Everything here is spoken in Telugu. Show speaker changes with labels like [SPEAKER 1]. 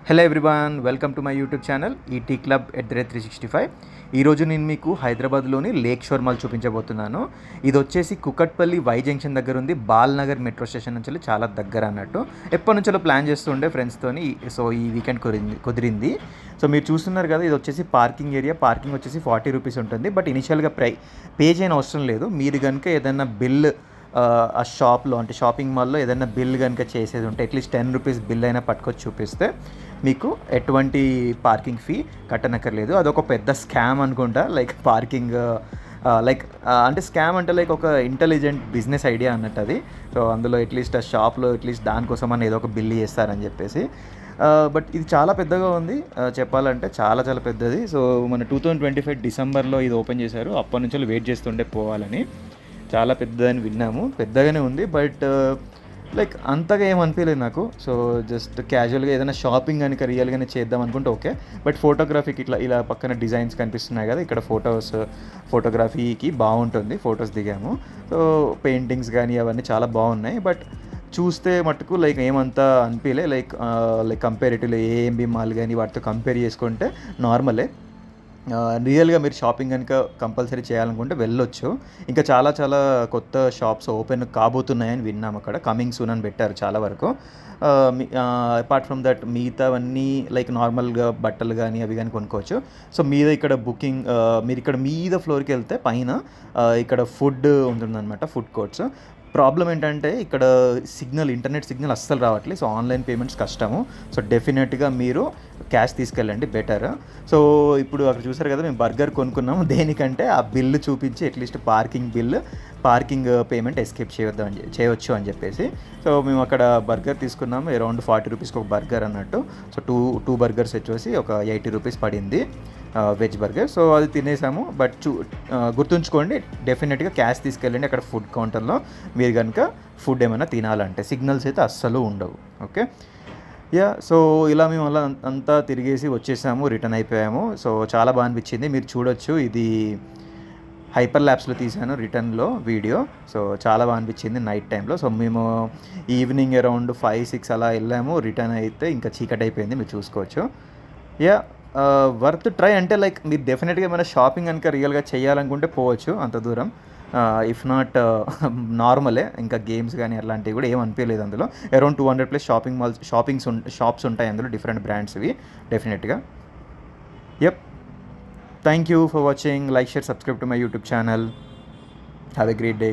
[SPEAKER 1] Hello everyone, welcome to my YouTube channel ET club @365. ఈరోజు నేను మీకు హైదరాబాద్లోని లేక్ షోర్ మాల్ చూపించబోతున్నాను. ఇది వచ్చేసి కుకట్పల్లి వై జంక్షన్ దగ్గర ఉంది. బాల్నగర్ మెట్రో స్టేషన్ నుంచి చాలా దగ్గర అన్నట్టు. ఎప్పటి నుంచో ప్లాన్ చేస్తుండే ఫ్రెండ్స్తోని. సో ఈ వీకెండ్ కుదిరింది. సో మీరు చూస్తున్నారు కదా, ఇది వచ్చేసి పార్కింగ్ ఏరియా. పార్కింగ్ వచ్చేసి 40 రూపీస్ ఉంటుంది. బట్ ఇనిషియల్గా పే చేయని అవసరం లేదు. మీరు కనుక ఏదైనా బిల్ ఆ షాప్లో అంటే షాపింగ్ మాల్లో ఏదైనా బిల్ కనుక చేసేది ఉంటే అట్లీస్ట్ 10 రూపీస్ బిల్ అయినా పట్టుకొచ్చి చూపిస్తే మీకు ఎటువంటి పార్కింగ్ ఫీ కట్టనక్కర్లేదు. అదొక పెద్ద స్కామ్ అనుకుంటా. లైక్ పార్కింగ్ అంటే స్కామ్ అంటే లైక్ ఒక ఇంటెలిజెంట్ బిజినెస్ ఐడియా అన్నట్టు అది. సో అందులో అట్లీస్ట్ ఆ షాప్లో అట్లీస్ట్ దానికోసం అని ఏదో ఒక బిల్ చేస్తారని చెప్పేసి. బట్ ఇది చాలా పెద్దగా ఉంది. చెప్పాలంటే చాలా చాలా పెద్దది. సో మన 2025 డిసెంబర్లో ఇది ఓపెన్ చేశారు. అప్పటి నుంచి వెయిట్ చేస్తుండే పోవాలని. చాలా పెద్దదని విన్నాము, పెద్దగానే ఉంది. బట్ లైక్ అంతగా ఏమనిపించలేదు నాకు. సో జస్ట్ క్యాజువల్గా ఏదైనా షాపింగ్ కనుక రియల్గానే చేద్దాం అనుకుంటే ఓకే. బట్ ఫోటోగ్రఫీకి ఇలా పక్కన డిజైన్స్ కనిపిస్తున్నాయి కదా, ఇక్కడ ఫోటోగ్రఫీకి బాగుంటుంది. ఫొటోస్ దిగాము. సో పెయింటింగ్స్ కానీ అవన్నీ చాలా బాగున్నాయి. బట్ చూస్తే మటుకు లైక్ ఏమంతా అనిపించలే. లైక్ కంపేరిటివ్లీ ఏఎంబి మాల్ కానీ వాటితో కంపేర్ చేసుకుంటే నార్మలే. రియల్గా మీరు షాపింగ్ కనుక కంపల్సరీ చేయాలనుకుంటే వెళ్ళొచ్చు. ఇంకా చాలా చాలా కొత్త షాప్స్ ఓపెన్ కాబోతున్నాయని విన్నాం. అక్కడ కమింగ్ సూన్ అని పెట్టారు చాలా వరకు. అపార్ట్ ఫ్రమ్ దట్ మిగతావన్నీ లైక్ నార్మల్గా బట్టలు కానీ అవి కానీ కొనుక్కోవచ్చు. సో ఇక్కడ బుకింగ్ మీరు ఇక్కడ మీద ఫ్లోర్కి వెళ్తే పైన ఇక్కడ ఫుడ్ ఉంటుందన్నమాట, ఫుడ్ కోర్ట్స్. ప్రాబ్లం ఏంటంటే ఇక్కడ ఇంటర్నెట్ సిగ్నల్ అస్సలు రావట్లేదు. సో ఆన్లైన్ పేమెంట్స్ కష్టము. సో డెఫినెట్గా మీరు క్యాష్ తీసుకెళ్ళండి బెటర్. సో ఇప్పుడు అక్కడ చూసారు కదా, మేము బర్గర్ కొనుక్కున్నాము. దేనికంటే ఆ బిల్లు చూపించి అట్లీస్ట్ పార్కింగ్ పేమెంట్ ఎస్కేప్ చేయవచ్చు అని చెప్పేసి. సో మేము అక్కడ బర్గర్ తీసుకున్నాము. అరౌండ్ 40 రూపీస్కి ఒక బర్గర్ అన్నట్టు. సో టూ బర్గర్స్ వచ్చేసి ఒక 80 రూపీస్ పడింది, వెజ్ బర్గర్. సో అది తినేసాము. బట్ గుర్తుంచుకోండి, డెఫినెట్గా క్యాష్ తీసుకెళ్ళండి అక్కడ ఫుడ్ కౌంటర్లో. మీరు కనుక ఫుడ్ ఏమైనా తినాలంటే సిగ్నల్స్ అయితే అస్సలు ఉండవు. ఓకే, సో ఇలా మేము అలా అంతా తిరిగేసి వచ్చేసాము, రిటర్న్ అయిపోయాము. సో చాలా బాగా అనిపించింది. మీరు చూడొచ్చు, ఇది హైపర్ ల్యాబ్స్లో తీసాను రిటర్న్లో వీడియో. సో చాలా బాగా అనిపించింది నైట్ టైంలో. సో మేము ఈవినింగ్ అరౌండ్ 5-6 అలా వెళ్ళాము. రిటర్న్ అయితే ఇంకా చీకటి అయిపోయింది, మీరు చూసుకోవచ్చు. Worth try. అంటే లైక్ మీరు డెఫినెట్గా ఏమైనా షాపింగ్ కనుక రియల్గా చేయాలనుకుంటే పోవచ్చు అంత దూరం. ఇఫ్ నాట్ నార్మలే. ఇంకా గేమ్స్ కానీ అలాంటివి కూడా ఏం అనిపించలేదు అందులో. అరౌండ్ 200+ షాప్స్ ఉంటాయి అందులో, డిఫరెంట్ బ్రాండ్స్వి డెఫినెట్గా. Thank you for watching. Like, share, subscribe to my YouTube channel. Have a great day.